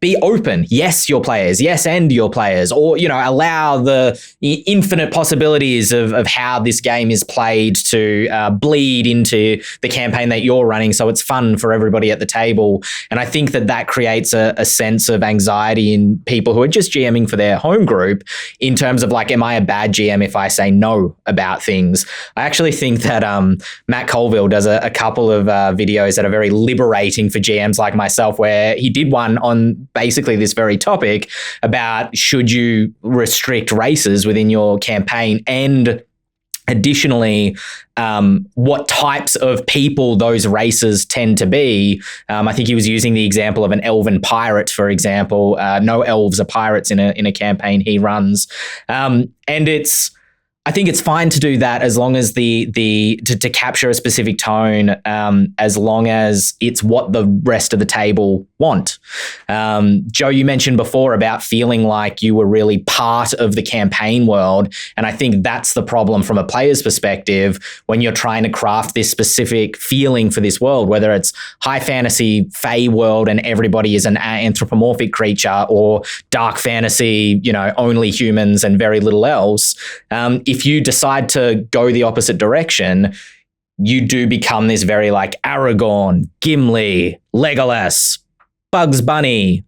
be open. Yes, your players. Yes, and your players. Or, allow the infinite possibilities of how this game is played to bleed into the campaign that you're running so it's fun for everybody at the table. And I think that creates a sense of anxiety in people who are just GMing for their home group in terms of am I a bad GM if I say no about things? I actually think that Matt Colville does a couple of videos that are very liberating for GMs like myself, where he did one on basically this very topic about should you restrict races within your campaign, and additionally, what types of people those races tend to be. I think he was using the example of an elven pirate, for example. No elves are pirates in a campaign he runs, and I think it's fine to do that as long as to capture a specific tone, as long as it's what the rest of the table want. Joe, you mentioned before about feeling like you were really part of the campaign world, and I think that's the problem from a player's perspective when you're trying to craft this specific feeling for this world, whether it's high fantasy fae world and everybody is an anthropomorphic creature, or dark fantasy, only humans and very little else. If you decide to go the opposite direction, you do become this very Aragorn, Gimli, Legolas, Bugs Bunny,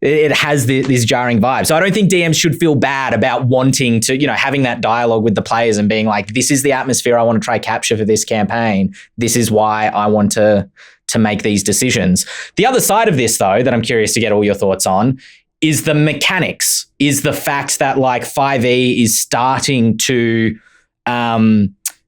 it has this jarring vibe. So I don't think DMs should feel bad about wanting to, having that dialogue with the players and being like, this is the atmosphere I want to try capture for this campaign. This is why I want to make these decisions. The other side of this, though, that I'm curious to get all your thoughts on is the mechanics, is the fact that 5e is starting to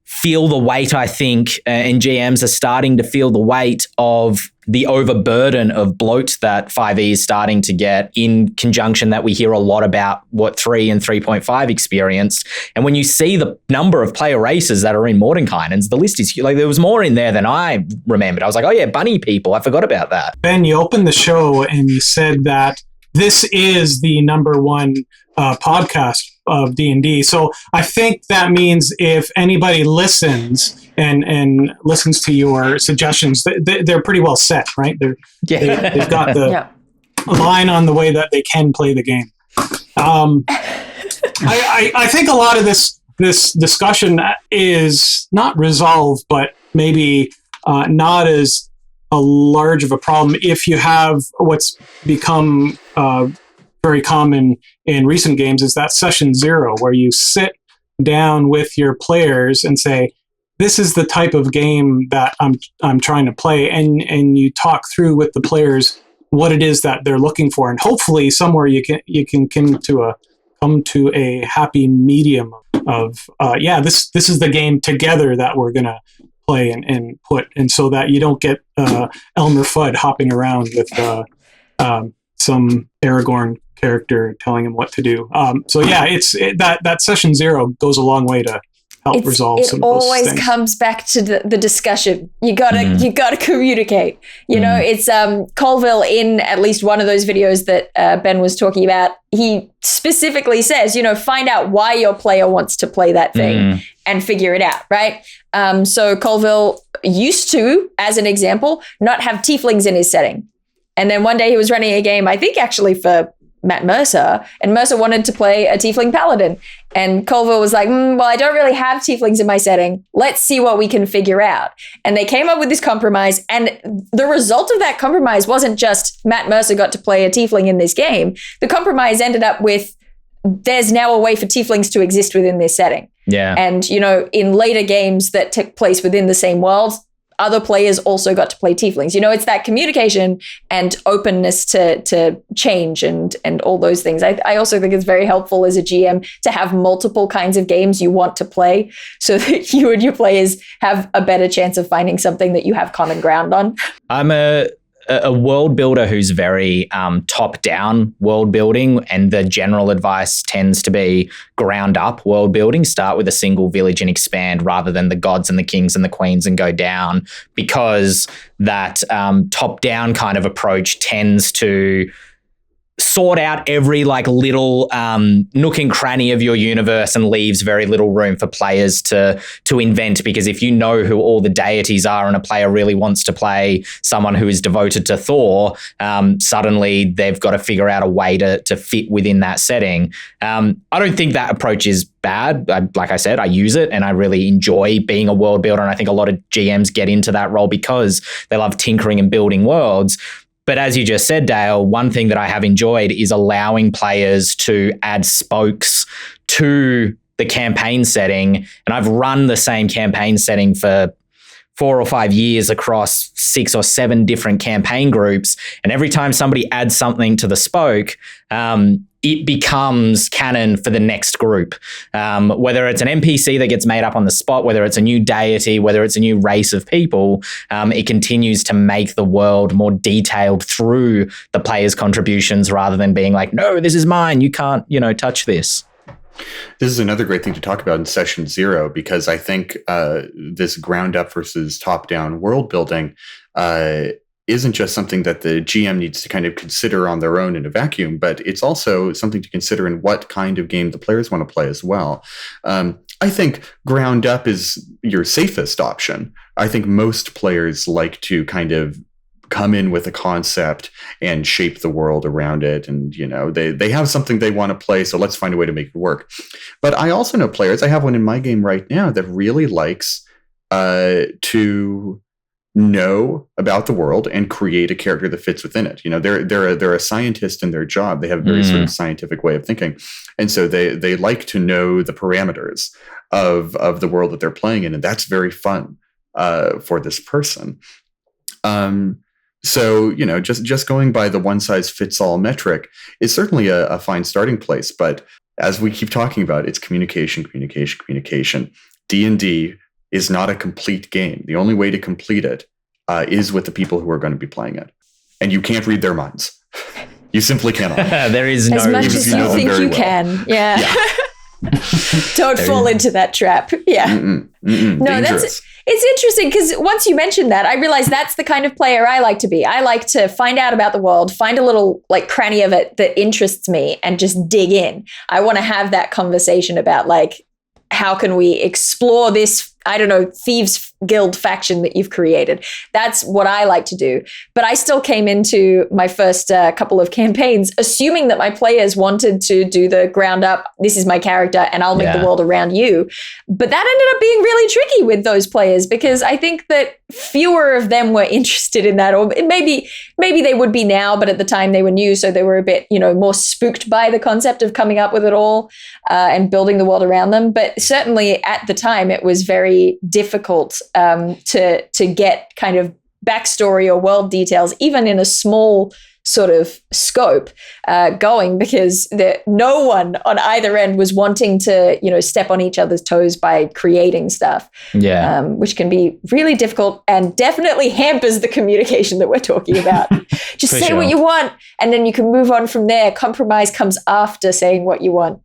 feel the weight, I think, and GMs are starting to feel the weight of the overburden of bloat that 5e is starting to get, in conjunction that we hear a lot about what 3 and 3.5 experienced. And when you see the number of player races that are in Mordenkainen's, the list is there was more in there than I remembered. I was like, oh yeah, bunny people. I forgot about that. Ben, you opened the show and you said that this is the number one podcast of D&D. So I think that means if anybody listens and listens to your suggestions, they're pretty well set, right? They've got the line on the way that they can play the game. I think a lot of this discussion is not resolved, but maybe not as large of a problem if you have what's become very common in recent games is that session zero, where you sit down with your players and say, this is the type of game that I'm trying to play, and you talk through with the players what it is that they're looking for, and hopefully somewhere you can come to a happy medium of this is the game together that we're gonna play and put, and so that you don't get Elmer Fudd hopping around with some Aragorn character telling him what to do. That session zero goes a long way to help resolve some of those things. It always comes back to the discussion. You gotta communicate. You know, it's Colville in at least one of those videos that Ben was talking about. He specifically says, find out why your player wants to play that thing and figure it out, right? So Colville used to, as an example, not have tieflings in his setting. And then one day he was running a game, I think actually for Matt Mercer, and Mercer wanted to play a tiefling paladin. And Colville was like, well, I don't really have tieflings in my setting. Let's see what we can figure out. And they came up with this compromise. And the result of that compromise wasn't just Matt Mercer got to play a tiefling in this game. The compromise ended up with, there's now a way for tieflings to exist within this setting. Yeah. And, in later games that took place within the same world, other players also got to play tieflings. It's that communication and openness to change and all those things. I also think it's very helpful as a GM to have multiple kinds of games you want to play so that you and your players have a better chance of finding something that you have common ground on. I'm a world builder who's very top-down world building, and the general advice tends to be ground up world building. Start with a single village and expand rather than the gods and the kings and the queens and go down, because that top-down kind of approach tends to sort out every little nook and cranny of your universe and leaves very little room for players to invent. Because if you know who all the deities are and a player really wants to play someone who is devoted to Thor, suddenly they've got to figure out a way to fit within that setting. I don't think that approach is bad. Like I said, I use it and I really enjoy being a world builder. And I think a lot of GMs get into that role because they love tinkering and building worlds. But as you just said, Dael, one thing that I have enjoyed is allowing players to add spokes to the campaign setting. And I've run the same campaign setting for 4 or 5 years across 6 or 7 different campaign groups. And every time somebody adds something to the spoke, it becomes canon for the next group. Whether it's an NPC that gets made up on the spot, whether it's a new deity, whether it's a new race of people, it continues to make the world more detailed through the players' contributions rather than being like, no, this is mine. You can't, touch this. This is another great thing to talk about in session zero, because I think this ground up versus top down world building isn't just something that the GM needs to kind of consider on their own in a vacuum, but it's also something to consider in what kind of game the players want to play as well. I think ground up is your safest option. I think most players like to kind of come in with a concept and shape the world around it. And, they have something they want to play, so let's find a way to make it work. But I also know players, I have one in my game right now that really likes to know about the world and create a character that fits within it. They're a scientist in their job. They have a very sort of scientific way of thinking. And so they like to know the parameters of the world that they're playing in. And that's very fun for this person. So, just going by the one size fits all metric is certainly a fine starting place. But as we keep talking about, it's communication. D&D is not a complete game. The only way to complete it is with the people who are going to be playing it. And you can't read their minds. You simply cannot. There is no... As much as you think you can. Yeah. Don't fall into that trap. Yeah. No, it's interesting because once you mentioned that, I realized that's the kind of player I like to be. I like to find out about the world, find a little cranny of it that interests me and just dig in. I want to have that conversation about how can we explore this I don't know, thieves guild faction that you've created. That's what I like to do. But I still came into my first couple of campaigns assuming that my players wanted to do the ground up, this is my character and I'll make the world around you. But that ended up being really tricky with those players because I think that fewer of them were interested in that, or maybe they would be now, but at the time they were new, so they were a bit, more spooked by the concept of coming up with it all and building the world around them. But certainly at the time, it was very difficult to get kind of backstory or world details, even in a small sort of scope going, because no one on either end was wanting to, step on each other's toes by creating stuff. Yeah. Which can be really difficult and definitely hampers the communication that we're talking about. Just say what you want and then you can move on from there. Compromise comes after saying what you want.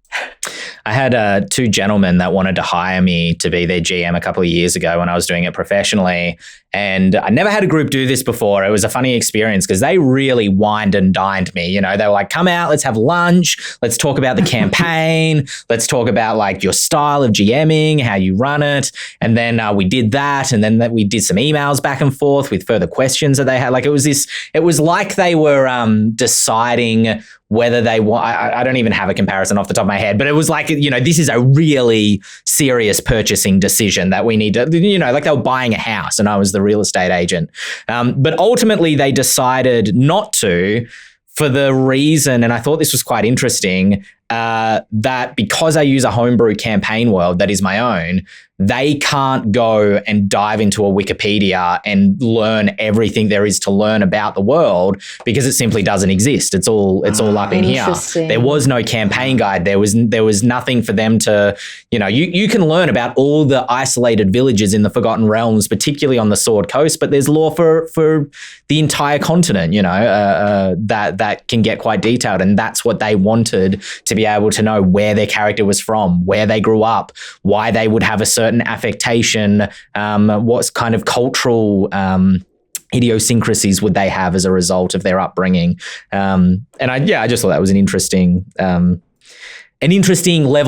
I had two gentlemen that wanted to hire me to be their GM a couple of years ago when I was doing it professionally. And I never had a group do this before. It was a funny experience because they really wined and dined me. They were like, come out, let's have lunch. Let's talk about the campaign. Let's talk about like your style of GMing, how you run it. And then we did that. And then we did some emails back and forth with further questions that they had. Like it was like they were deciding whether they want, I don't even have a comparison off the top of my head, but it was like, this is a really serious purchasing decision that we need to, like they were buying a house and I was the real estate agent. But ultimately they decided not to, for the reason, and I thought this was quite interesting, that because I use a homebrew campaign world that is my own, they can't go and dive into a Wikipedia and learn everything there is to learn about the world because it simply doesn't exist. It's all up in here. There was no campaign guide. There was nothing for them to, you can learn about all the isolated villages in the Forgotten Realms, particularly on the Sword Coast, but there's lore for the entire continent, that can get quite detailed. And that's what they wanted, to be able to know where their character was from, where they grew up, why they would have a certain affectation, what kind of cultural idiosyncrasies would they have as a result of their upbringing. And I just thought that was an interesting level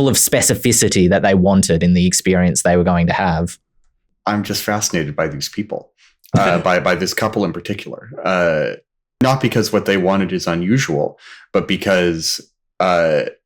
of specificity that they wanted in the experience they were going to have. I'm just fascinated by these people, by this couple in particular. Not because what they wanted is unusual, but because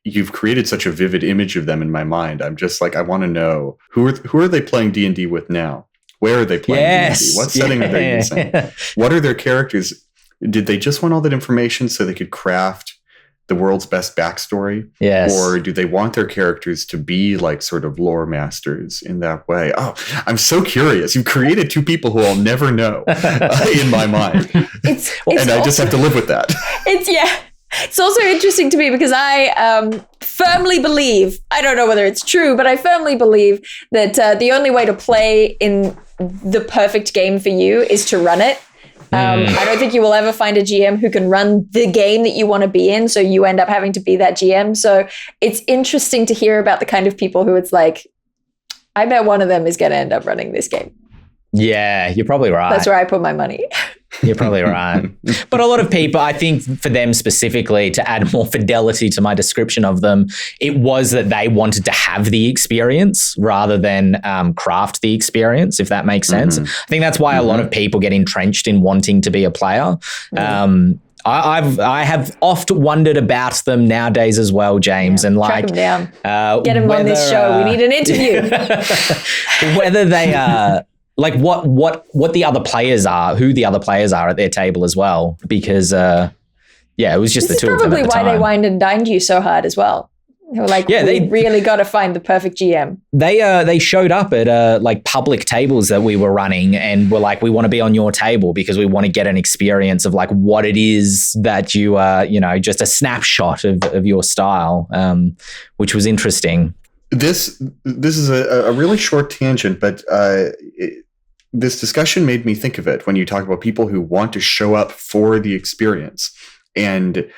you've created such a vivid image of them in my mind. I'm just like, I want to know who are they playing D&D with now? Where are they playing D&D? What setting are they using? What are their characters? Did they just want all that information so they could craft the world's best backstory? Yes. Or do they want their characters to be like sort of lore masters in that way? Oh, I'm so curious. You created two people who I'll never know in my mind. And I just have to live with that. It's also interesting to me because I firmly believe, I don't know whether it's true, but I firmly believe that the only way to play in the perfect game for you is to run it. I don't think you will ever find a GM who can run the game that you want to be in, so you end up having to be that GM. So it's interesting to hear about the kind of people who it's like, I bet one of them is going to end up running this game. Yeah, you're probably right. That's where I put my money. You're probably right. But a lot of people, I think for them specifically, to add more fidelity to my description of them, it was that they wanted to have the experience rather than craft the experience, if that makes sense. I think that's why a lot of people get entrenched in wanting to be a player. I have oft wondered about them nowadays as well, James, and like track them down. Get them on this show. We need an interview. Whether they like what the other players are, who the other players are at their table as well, because it was just the two of them at the time. This is probably why they wined and dined you so hard as well. They were like, they really got to find the perfect GM. They showed up at like public tables that we were running and were like, we want to be on your table because we want to get an experience of like what it is that you are, just a snapshot of your style, which was interesting. This is a really short tangent, but this discussion made me think of it when you talk about people who want to show up for the experience. And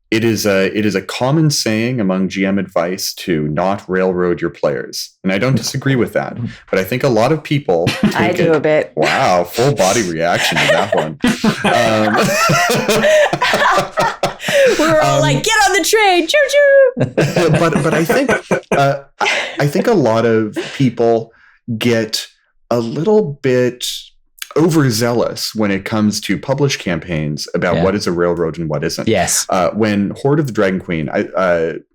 it is a common saying among GM advice to not railroad your players. And I don't disagree with that. But I think a lot of people I do a bit. Wow, full body reaction to that one. We were all like, get on the train, choo-choo. But I think a lot of people get a little bit overzealous when it comes to published campaigns about what is a railroad and what isn't. Yes. When Hoard of the Dragon Queen,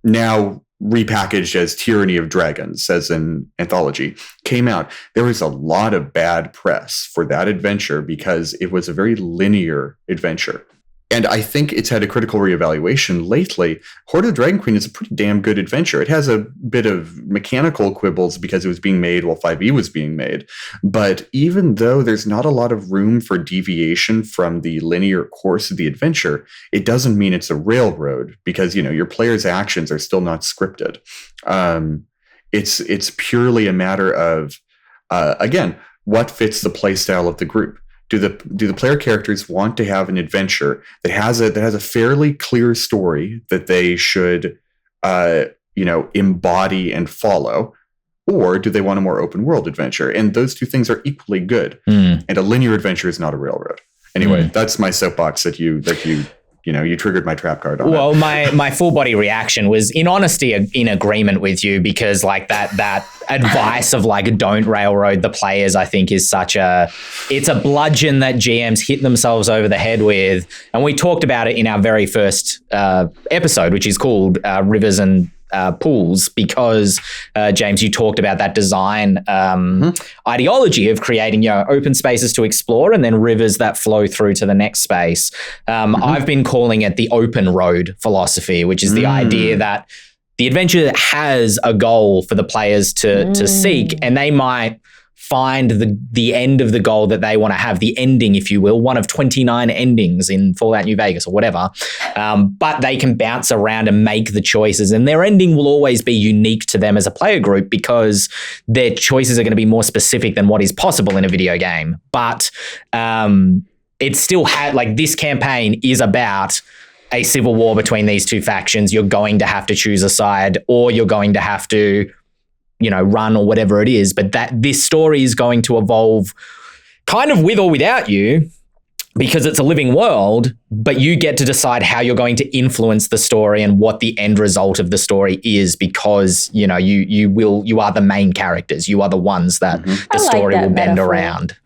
now repackaged as Tyranny of Dragons as an anthology, came out, there was a lot of bad press for that adventure because it was a very linear adventure. And I think it's had a critical reevaluation lately. Hoard of the Dragon Queen is a pretty damn good adventure. It has a bit of mechanical quibbles because it was being made while 5e was being made. But even though there's not a lot of room for deviation from the linear course of the adventure, it doesn't mean it's a railroad because, your player's actions are still not scripted. It's purely a matter of, again, what fits the play style of the group. Do the player characters want to have an adventure that has a fairly clear story that they should embody and follow, or do they want a more open world adventure? And those two things are equally good. And a linear adventure is not a railroad. Anyway, that's my soapbox that you triggered my trap card on. Well, my full body reaction was in honesty in agreement with you because like that advice of like don't railroad the players, I think is it's a bludgeon that GMs hit themselves over the head with. And we talked about it in our very first episode, which is called Rivers and Pools, because James, you talked about that design ideology of creating open spaces to explore and then rivers that flow through to the next space. I've been calling it the open road philosophy, which is the idea that the adventure has a goal for the players to seek, and they might find the end of the goal that they want to have, the ending, if you will, one of 29 endings in Fallout New Vegas or whatever. But they can bounce around and make the choices, and their ending will always be unique to them as a player group because their choices are going to be more specific than what is possible in a video game. But it still had, like, this campaign is about a civil war between these two factions. You're going to have to choose a side, or you're going to have to run or whatever it is, but that this story is going to evolve kind of with or without you because it's a living world, but you get to decide how you're going to influence the story and what the end result of the story is because, you are the main characters. You are the ones that the story will bend around.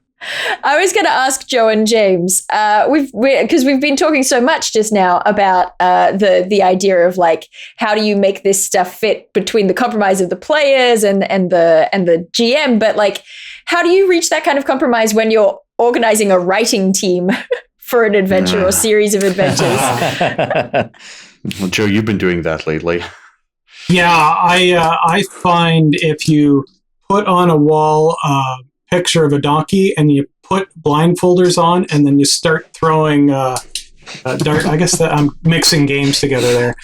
I was going to ask Joe and James, because we've been talking so much just now about the idea of like, how do you make this stuff fit between the compromise of the players and the GM? But like, how do you reach that kind of compromise when you're organizing a writing team for an adventure or series of adventures? Well, Joe, you've been doing that lately. Yeah, I find if you put on a wall picture of a donkey and you put blindfolders on and then you start throwing dart. I guess that I'm mixing games together there.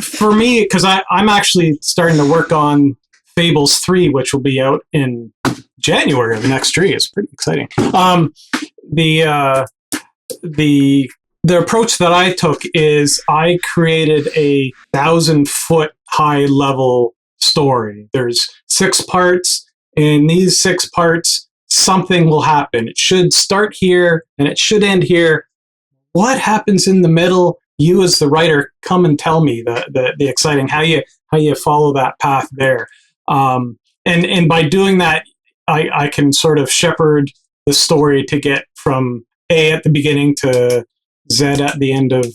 For me, because I'm actually starting to work on Fables 3, which will be out in January of next year. It's pretty exciting. The approach that I took is I created a 1,000-foot high level story. There's 6 parts. In these 6 parts, something will happen. It should start here and it should end here. What happens in the middle? You as the writer, come and tell me the exciting, how you follow that path there. And by doing that, I can sort of shepherd the story to get from A at the beginning to Z at the end of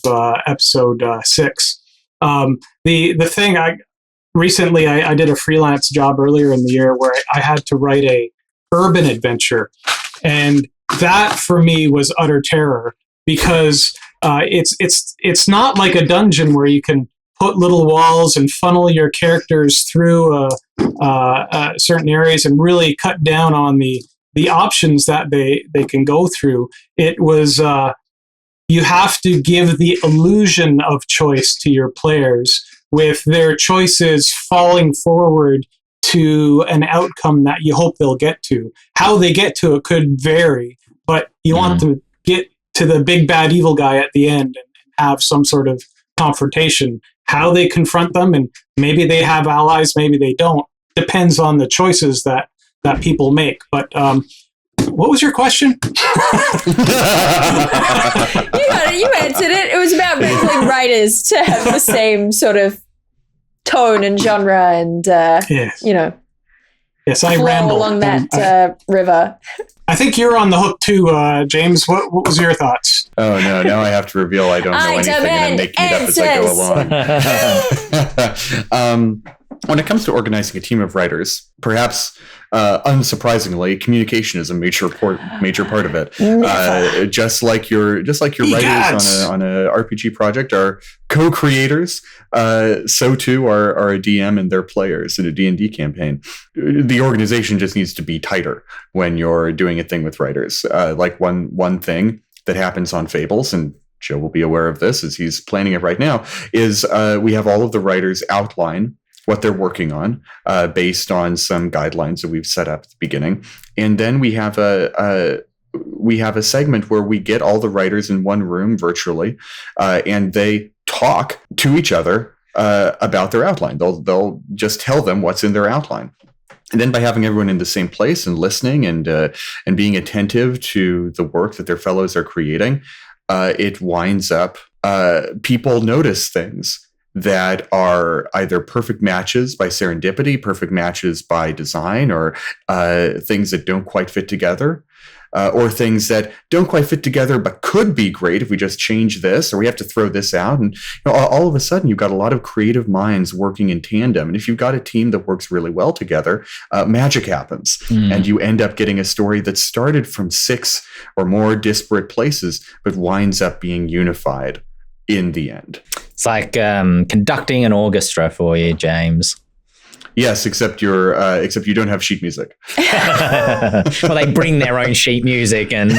episode 6. The thing recently, I did a freelance job earlier in the year where I had to write a urban adventure. And that for me was utter terror because it's not like a dungeon where you can put little walls and funnel your characters through certain areas and really cut down on the options that they can go through. It was, you have to give the illusion of choice to your players, with their choices falling forward to an outcome that you hope they'll get to. How they get to it could vary, but you want to get to the big bad evil guy at the end and have some sort of confrontation. How they confront them, and maybe they have allies, maybe they don't. Depends on the choices that people make. But what was your question? You answered it. It was about wrestling writers to have the same sort of tone and genre and, yes. Yes, I flow ramble along that river. I think you're on the hook too, James. What was your thoughts? Oh no! Now I have to reveal I don't know anything, and I'm making it up as I go along. When it comes to organizing a team of writers, perhaps unsurprisingly, communication is a major part of it. Just like your writers on a RPG project are co-creators, so too are a DM and their players in a D&D campaign. The organization just needs to be tighter when you're doing a thing with writers. Like one thing that happens on Fables, and Joe will be aware of this as he's planning it right now, is we have all of the writers outline what they're working on based on some guidelines that we've set up at the beginning. And then we have a segment where we get all the writers in one room virtually, and they talk to each other about their outline. They'll just tell them what's in their outline. And then by having everyone in the same place and listening and being attentive to the work that their fellows are creating, it winds up people notice things that are either perfect matches by serendipity, perfect matches by design, or things that don't quite fit together, or things that don't quite fit together but could be great if we just change this, or we have to throw this out. And all of a sudden, you've got a lot of creative minds working in tandem. And if you've got a team that works really well together, magic happens. And you end up getting a story that started from 6 or more disparate places, but winds up being unified in the end. It's like conducting an orchestra for you, James. Yes, except you don't have sheet music. Well, they bring their own sheet music and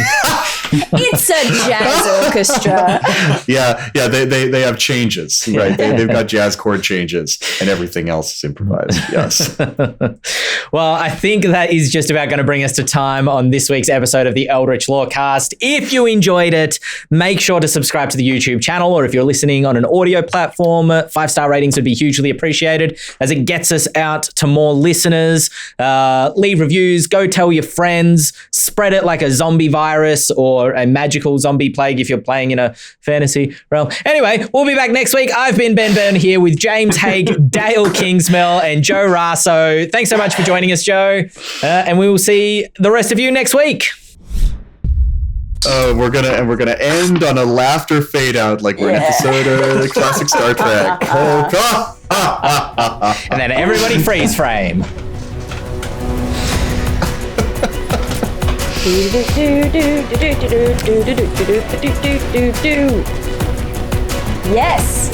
It's a jazz orchestra. Yeah, they have changes, right? They've got jazz chord changes, and everything else is improvised. Yes. Well, I think that is just about going to bring us to time on this week's episode of the Eldritch Lorecast. If you enjoyed it, make sure to subscribe to the YouTube channel, or if you're listening on an audio platform, 5-star ratings would be hugely appreciated as it gets us out to more listeners. Leave reviews, go tell your friends, spread it like a zombie virus or a magical zombie plague if you're playing in a fantasy realm. Anyway, we'll be back next week. I've been Ben Byrne here with James Haig, Dael Kingsmill, and Joe Raso. Thanks so much for joining us, Joe. And we will see the rest of you next week. We're gonna end on a laughter fade out like we're an episode of classic Star Trek. And then everybody freeze frame. Yes.